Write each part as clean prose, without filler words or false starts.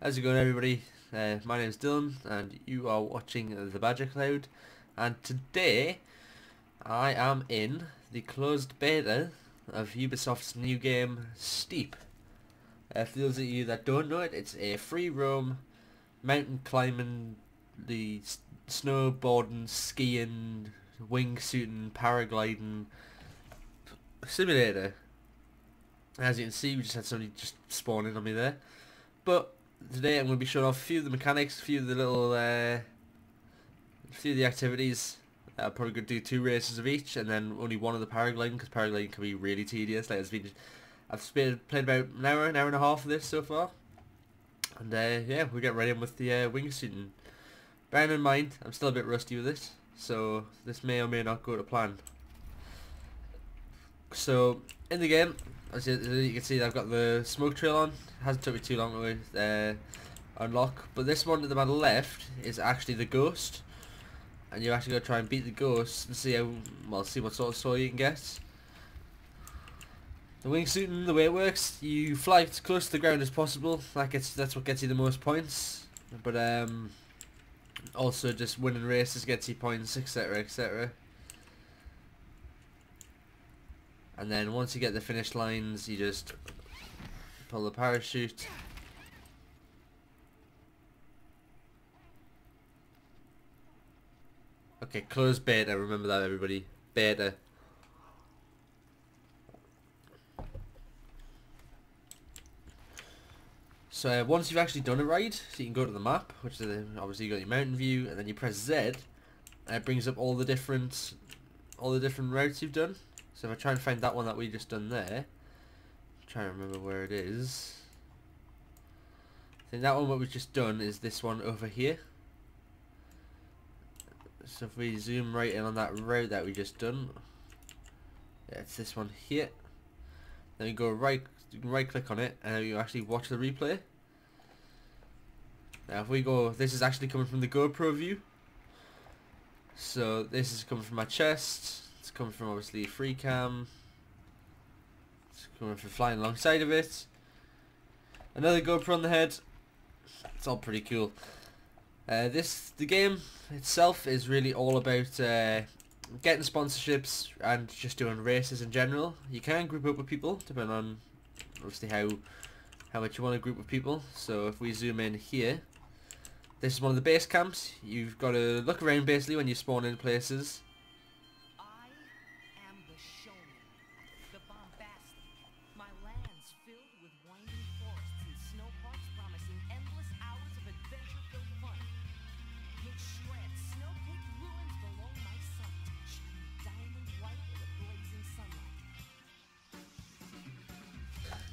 How's it going, everybody? My name's Dylan and you are watching the BadgerCloud, and today I am in the closed beta of Ubisoft's new game Steep. For those of you that don't know it, it's a free roam mountain climbing, the snowboarding, skiing, wingsuiting, paragliding simulator. As you can see, we just had somebody just spawn in on me there. But today I'm going to be showing off a few of the mechanics, a few of the little, few of the activities. I'm probably going to do 2 races of each, and then only one of the paragliding, because paragliding can be really tedious. Like I've played about an hour and a half of this so far, and yeah, we're getting right in with the wingsuiting. Bearing in mind, I'm still a bit rusty with it, so this may or may not go to plan. So in the game, as you can see, I've got the smoke trail on. It hasn't took me too long to unlock, but this one to the left is actually the ghost, and you actually got to try and beat the ghost and see see what sort of soil you can get. The wingsuiting, the way it works, you fly as close to the ground as possible. That's what gets you the most points, but also just winning races gets you points, etc., etc. And then once you get the finish lines, you just pull the parachute. Okay, closed beta, remember that, everybody. Beta. So once you've actually done it right, so you can go to the map, which is obviously you got your mountain view, and then you press Z, and it brings up all the different routes you've done. So if I try and find that one that we just done there, I'm trying to remember where it is. I think that one what we've just done is this one over here. So if we zoom right in on that route that we just done, yeah, it's this one here. Then you can right click on it, and then you actually watch the replay. Now if we go, this is actually coming from the GoPro view. So this is coming from my chest. It's coming from obviously free cam. It's coming from flying alongside of it. Another GoPro on the head. It's all pretty cool. The game itself is really all about getting sponsorships and just doing races in general. You can group up with people depending on obviously how much you want to group with people. So if we zoom in here, this is one of the base camps. You've got to look around basically when you spawn in places.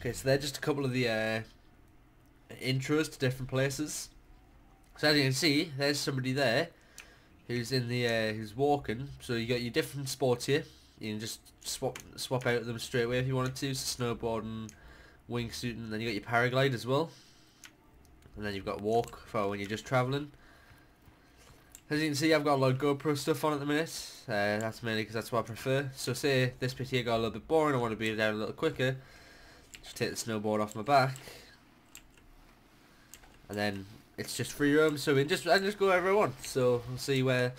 Okay, so they're just a couple of the intros to different places. So as you can see, there's somebody there who's in the who's walking. So you got your different sports here. You can just swap out them straight away if you wanted to. So snowboarding, wingsuiting, and then you got your paraglide as well. And then you've got walk for when you're just traveling. As you can see, I've got a lot of GoPro stuff on at the minute. That's mainly because that's what I prefer. So say this bit here got a little bit boring, I want to beat it down a little quicker. Just take the snowboard off my back, and then it's just free roam. So I just go wherever I want. So we'll see where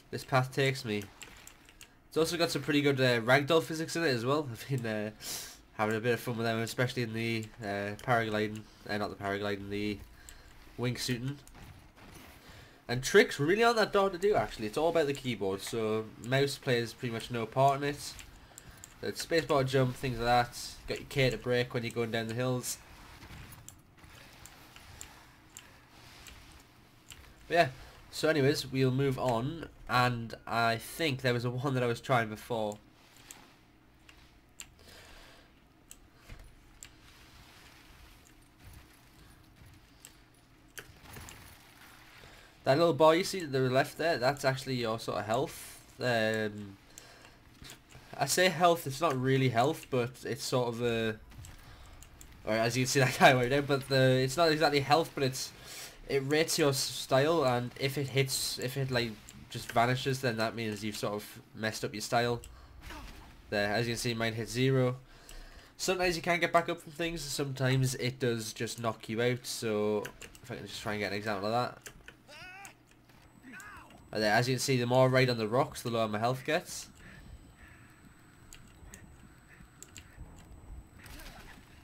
this path takes me. It's also got some pretty good ragdoll physics in it as well. I've been having a bit of fun with them, especially in the paragliding, not the paragliding, the wingsuiting. And tricks really aren't that hard to do actually. It's all about the keyboard. So mouse plays pretty much no part in it. So it's spacebar jump, things like that. Got your K to brake when you're going down the hills. But yeah, so anyways, we'll move on, and I think there was a one that I was trying before. That little bar you see to the left there, that's actually your sort of health. I say health, it's not really health, but it's sort of a... Or as you can see that guy right there, but it's not exactly health, but it rates your style, and if it like just vanishes, then that means you've sort of messed up your style. There, as you can see, mine hit 0. Sometimes you can get back up from things, sometimes it does just knock you out. So If I can just try and get an example of that. And then, as you can see, the more I ride on the rocks, the lower my health gets.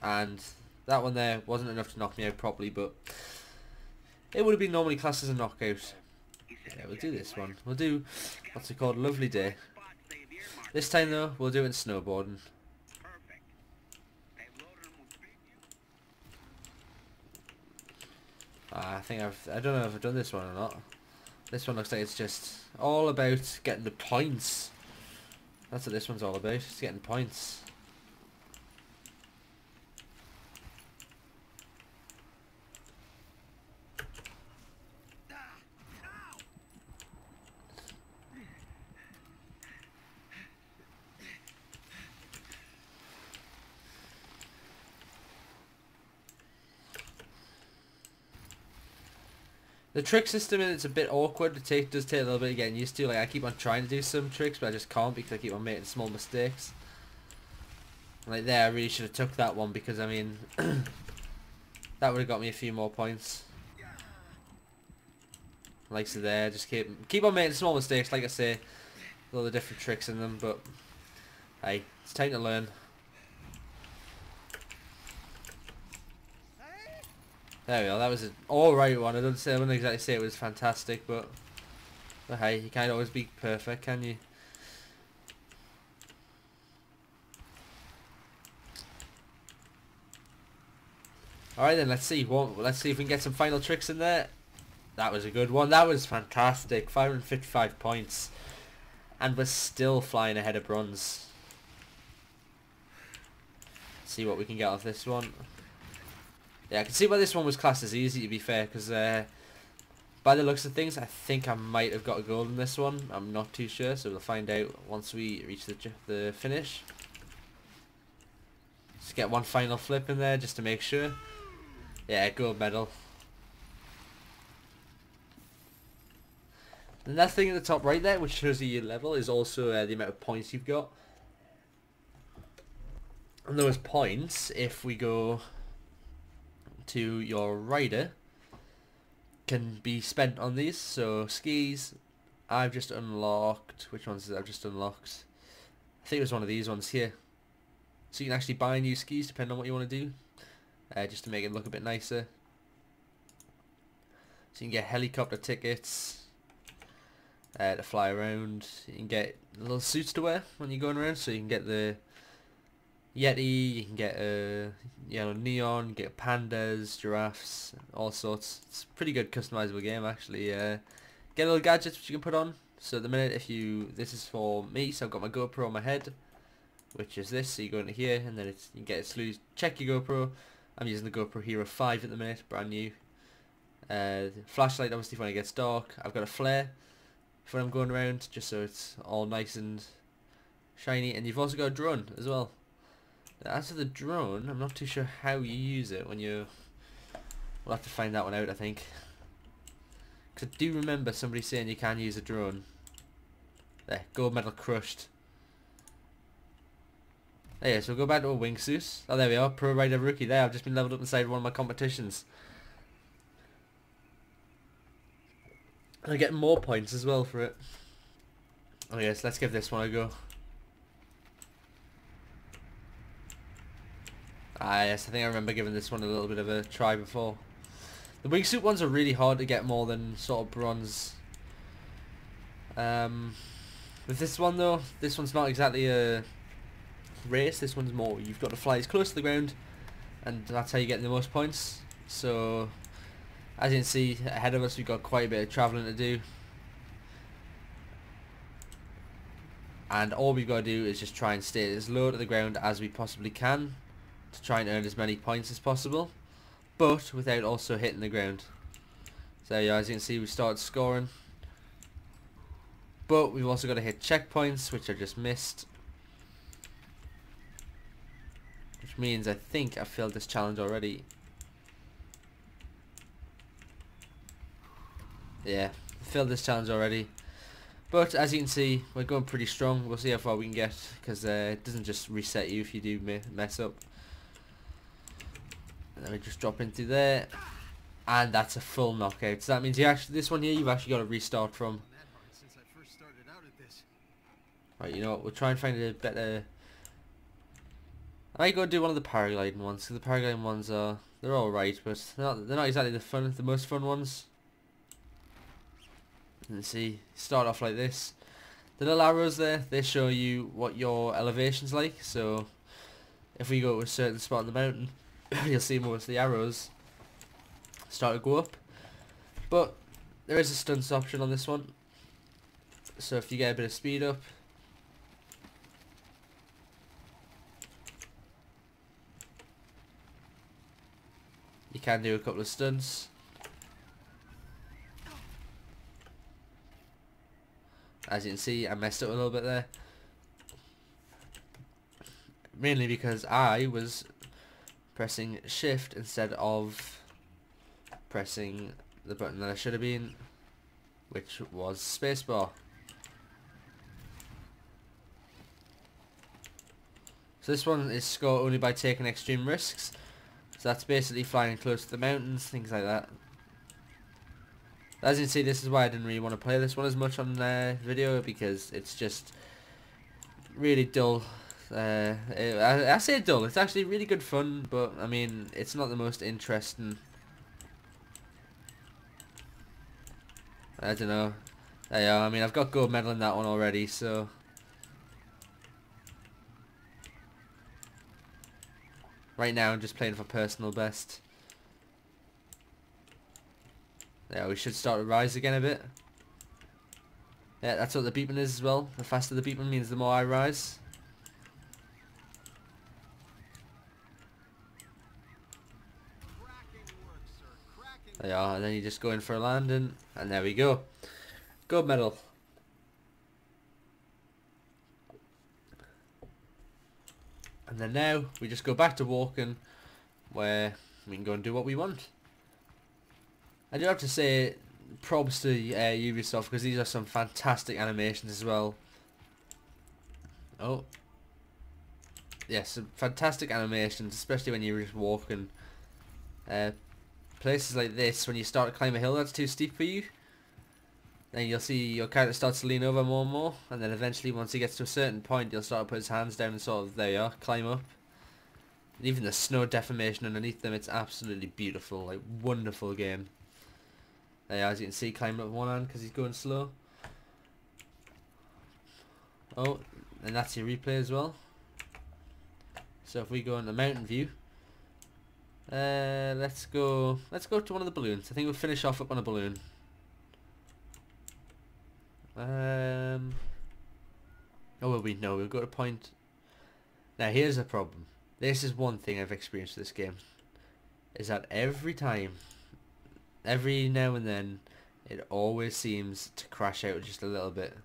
And that one there wasn't enough to knock me out properly, but it would have been normally classed as a knockout. Yeah, we'll do this one. We'll do, what's it called, Lovely Day. This time though, we'll do it in snowboarding. I don't know if I've done this one or not. This one looks like it's just all about getting the points. That's what this one's all about, it's getting points. The trick system in it's a bit awkward. It does take a little bit of getting used to. Like I keep on trying to do some tricks, but I just can't because I keep on making small mistakes. Like there, I really should have took that one because I mean, that would have got me a few more points. Like so, there, just keep on making small mistakes. Like I say, with all the different tricks in them. But hey, it's time to learn. There we go, that was an alright one. I wouldn't exactly say it was fantastic, but hey, you can't always be perfect, can you? Alright then, let's see if we can get some final tricks in there. That was a good one. That was fantastic. 555 points. And we're still flying ahead of bronze. Let's see what we can get off this one. Yeah, I can see why this one was classed as easy, to be fair, because by the looks of things, I think I might have got a gold in this one. I'm not too sure, so we'll find out once we reach the finish. Let's get one final flip in there just to make sure. Yeah, gold medal. And that thing at the top right there, which shows you your level, is also the amount of points you've got. And those points, if we go to your rider, can be spent on these. So skis, I've just unlocked. Which ones I've just unlocked? I think it was one of these ones here. So you can actually buy new skis depending on what you want to do, just to make it look a bit nicer. So you can get helicopter tickets to fly around. You can get little suits to wear when you're going around. So you can get the Yeti, you can get neon, get pandas, giraffes, all sorts. It's a pretty good customizable game actually. Get little gadgets which you can put on. So at the minute, this is for me, so I've got my GoPro on my head, which is this. So you go into here and then you can get it. Check your GoPro. I'm using the GoPro Hero 5 at the minute, brand new. Flashlight obviously for when it gets dark. I've got a flare for when I'm going around, just so it's all nice and shiny. And you've also got a drone as well. As for the drone, I'm not too sure how you use it when you... We'll have to find that one out, I think. Because I do remember somebody saying you can use a drone. There, gold medal crushed. There, so we'll go back to a wingsuit. Oh, there we are, Pro Rider Rookie there. I've just been leveled up inside one of my competitions. And I get more points as well for it. Oh yes, let's give this one a go. Ah yes, I think I remember giving this one a little bit of a try before. The wingsuit ones are really hard to get more than sort of bronze. With this one though, this one's not exactly a race. This one's more, you've got to fly as close to the ground, and that's how you get the most points. So as you can see ahead of us, we've got quite a bit of travelling to do, and all we've got to do is just try and stay as low to the ground as we possibly can to try and earn as many points as possible, but without also hitting the ground. So yeah, as you can see, we started scoring, but we've also got to hit checkpoints, which I just missed, which means I think I failed this challenge already. Yeah, I failed this challenge already, but as you can see, we're going pretty strong. We'll see how far we can get, because it doesn't just reset you if you do mess up. Let me just drop into there. And that's a full knockout. So that means you actually, this one here, you've actually got to restart from. Right, you know what? We'll try and find a better. I might go do one of the paragliding ones. Cause the paragliding ones are, they're all right, but they're not exactly the most fun ones. And see, start off like this. The little arrows there, they show you what your elevation's like. So if we go to a certain spot on the mountain, you'll see most of the arrows start to go up. But there is a stunts option on this one. So if you get a bit of speed up, you can do a couple of stunts. As you can see, I messed up a little bit there. Mainly because I was pressing shift instead of pressing the button that I should have been, which was spacebar. So this one is scored only by taking extreme risks. So that's basically flying close to the mountains, things like that. As you can see, this is why I didn't really want to play this one as much on video, because it's just really dull. I say dull, it's actually really good fun, but I mean, it's not the most interesting. I don't know. Yeah, I mean, I've got gold medal in that one already, so. Right now I'm just playing for personal best. Yeah, we should start to rise again a bit. Yeah, that's what the beeping is as well. The faster the beeping means the more I rise. There you are, and then you just go in for a landing, and there we go. Gold medal. And then now, we just go back to walking, where we can go and do what we want. I do have to say, props to Ubisoft, because these are some fantastic animations as well. Oh. Yes, some fantastic animations, especially when you're just walking. Places like this, when you start to climb a hill that's too steep for you, then you'll see your character starts to lean over more and more, and then eventually once he gets to a certain point, he'll start to put his hands down and sort of, there you are, climb up. And even the snow deformation underneath them, it's absolutely beautiful, like wonderful game. There you are, as you can see, climbing up with one hand because he's going slow. Oh, and that's your replay as well. So if we go on the mountain view, let's go to one of the balloons. I think we'll finish off up on a balloon. Oh, will we? No, we'll go to point. Now here's the problem. This is one thing I've experienced with this game, is that every now and then, it always seems to crash out just a little bit.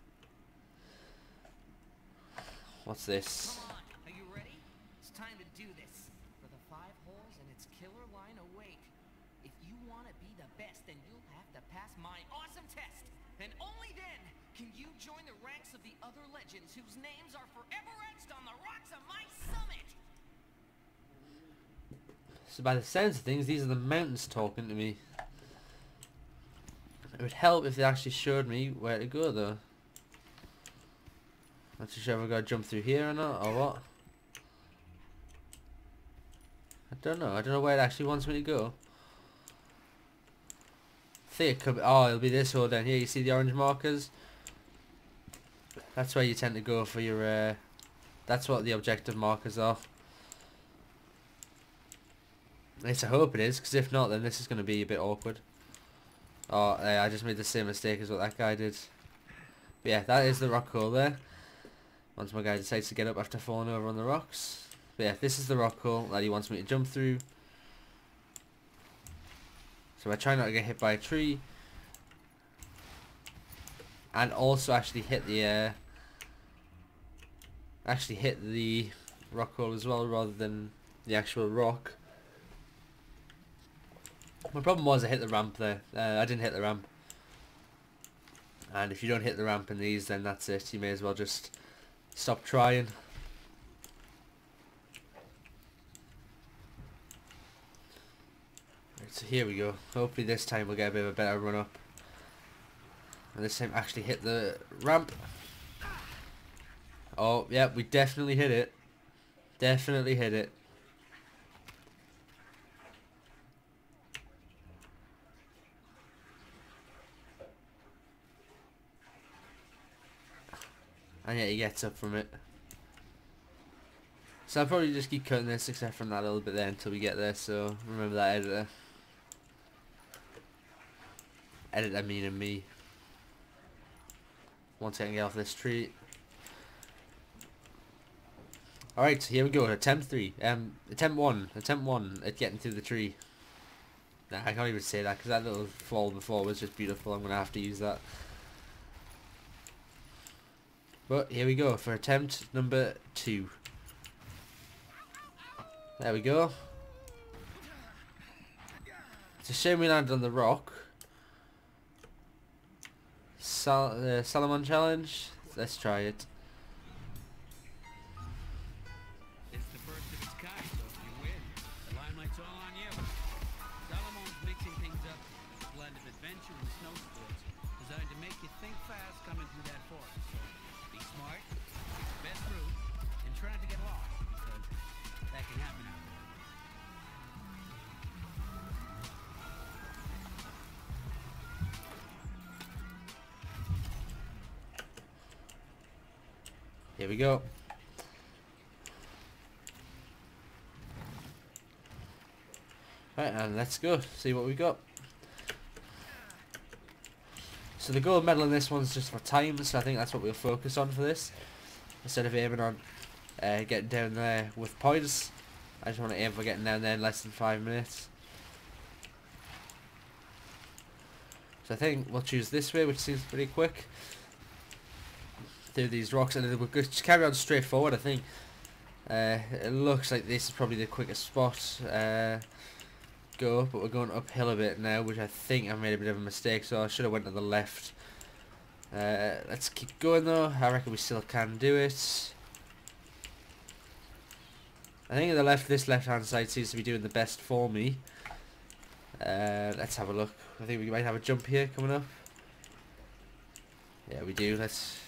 What's this? Come on, are you ready? It's time to do this. For the 5 holes and its killer line awake. If you want to be the best, then you'll have to pass my awesome test. And only then can you join the ranks of the other legends whose names are forever etched on the rocks of my summit. So by the sounds of things, these are the mountains talking to me. It would help if they actually showed me where to go though. Not too sure if I've got to jump through here or not, or what. I don't know. I don't know where it actually wants me to go. I think it could be, oh, it'll be this hole down here. You see the orange markers? That's where you tend to go for your, that's what the objective markers are. At least I hope it is, because if not, then this is going to be a bit awkward. Oh, I just made the same mistake as what that guy did. But yeah, that is the rock hole there. Once my guy decides to get up after falling over on the rocks. But yeah, this is the rock hole that he wants me to jump through. So I try not to get hit by a tree. And also actually hit the rock hole as well, rather than the actual rock. My problem was I hit the ramp there. I didn't hit the ramp. And if you don't hit the ramp in these, then that's it. You may as well just stop trying. So here we go. Hopefully this time we'll get a bit of a better run up. And this time actually hit the ramp. Oh, yeah, we definitely hit it. Definitely hit it. And yeah, he gets up from it. So I'll probably just keep cutting this except from that little bit there until we get there, so remember that editor. Editor meaning me. Once I can get off this tree. Alright, so here we go, attempt 3. Attempt 1 at getting through the tree. Nah, I can't even say that because that little fall before was just beautiful. I'm going to have to use that. But here we go for attempt number 2. There we go. It's a shame we landed on the rock. Salomon challenge. Let's try it. It's the first of its kind, so if you win, the limelight's all on you. Salomon's mixing things up, a blend of adventure and snow sports, designed to make you think fast coming through that forest. So be smart, take the best route, and try not to get lost, because that can happen out there. Here we go. Right, and let's go. See what we got. So the gold medal in this one's just for time, so I think that's what we'll focus on for this. Instead of aiming on getting down there with points, I just want to aim for getting down there in less than 5 minutes. So I think we'll choose this way, which seems pretty quick. Through these rocks, and then we'll just carry on straight forward. I think it looks like this is probably the quickest spot. Go, but we're going uphill a bit now, which I think I made a bit of a mistake, so I should have went to the left. Let's keep going though. I reckon we still can do it. I think the this left hand side seems to be doing the best for me. Let's have a look. I think we might have a jump here coming up. Yeah, we do. Let's.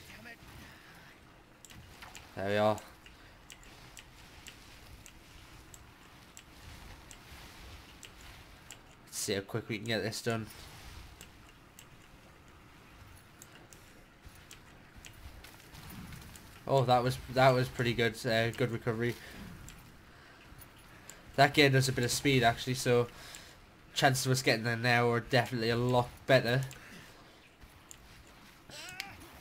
There we are. Let's see how quick we can get this done. Oh, that was pretty good. Good recovery. That gained us a bit of speed actually, so chances of us getting there now are definitely a lot better.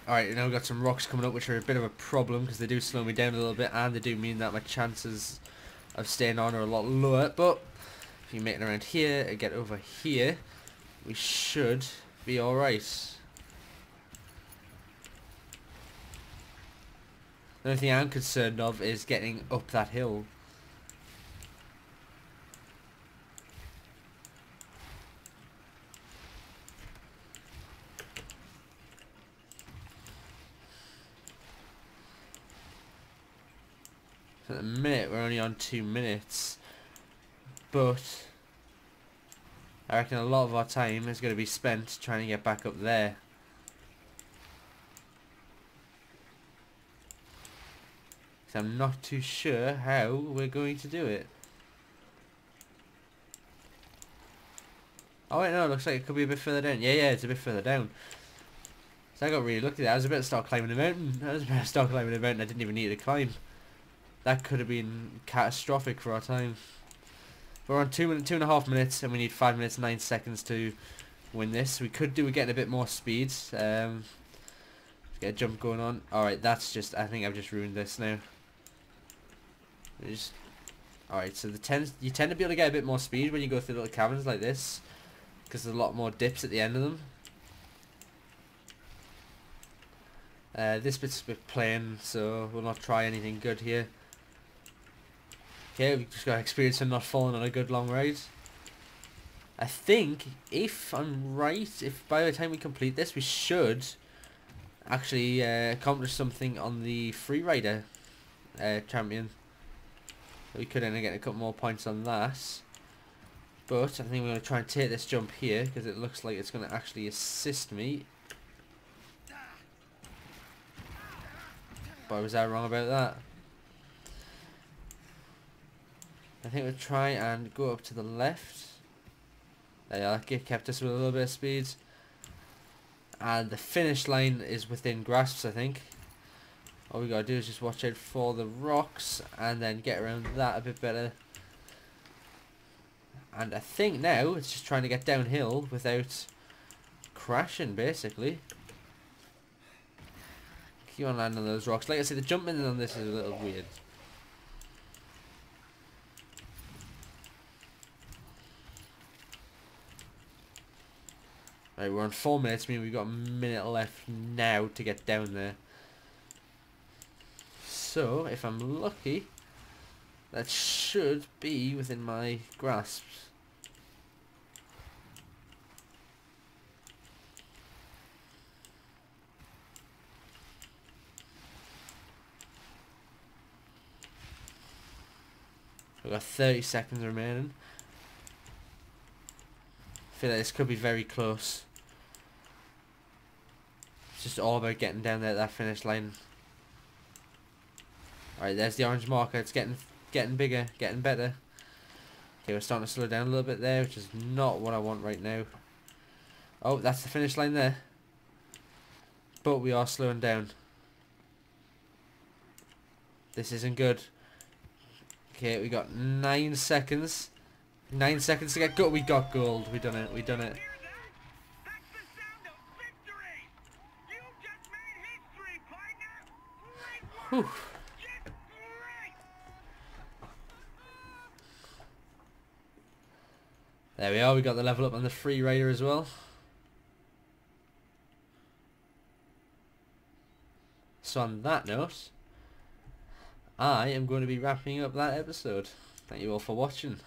Alright, now we've got some rocks coming up which are a bit of a problem because they do slow me down a little bit, and they do mean that my chances of staying on are a lot lower. But if you make it around here and get over here, we should be alright. The only thing I'm concerned of is getting up that hill. At the minute we're only on 2 minutes, but I reckon a lot of our time is going to be spent trying to get back up there. So I'm not too sure how we're going to do it. Oh wait, no, it looks like it could be a bit further down. Yeah, it's a bit further down. So I got really lucky there. I was about to start climbing the mountain. I didn't even need to climb. That could have been catastrophic for our time. We're on 2.5 minutes, and we need 5 minutes 9 seconds to win this. We could do with getting a bit more speed. Let's get a jump going on. Alright, that's just, I think I've just ruined this now. Alright, so you tend to be able to get a bit more speed when you go through little caverns like this, because there's a lot more dips at the end of them. This bit's a bit plain, so we'll not try anything good here. Okay, we've just got experience of not falling on a good long ride. I think, if I'm right, if by the time we complete this, we should actually accomplish something on the freerider champion. We could end up getting a couple more points on that. But I think we're going to try and take this jump here because it looks like it's going to actually assist me. Boy, was I wrong about that. I think we'll try and go up to the left. There you are, it kept us with a little bit of speed. And the finish line is within grasps, I think. All we gotta do is just watch out for the rocks and then get around that a bit better. And I think now it's just trying to get downhill without crashing, basically. Keep on landing on those rocks. Like I said, the jumping on this is a little weird. Right, we're on 4 minutes, meaning we've got a minute left now to get down there. So, if I'm lucky, that should be within my grasp. We've got 30 seconds remaining. I feel like this could be very close. It's just all about getting down there at that finish line. Alright, there's the orange marker. It's getting bigger, getting better. Okay, we're starting to slow down a little bit there, which is not what I want right now. Oh, that's the finish line there. But we are slowing down. This isn't good. Okay, we got 9 seconds. 9 seconds to get gold. We got gold. We done it. We done it. Whew. There we are. We got the level up on the free rider as well. So on that note, I am going to be wrapping up that episode. Thank you all for watching.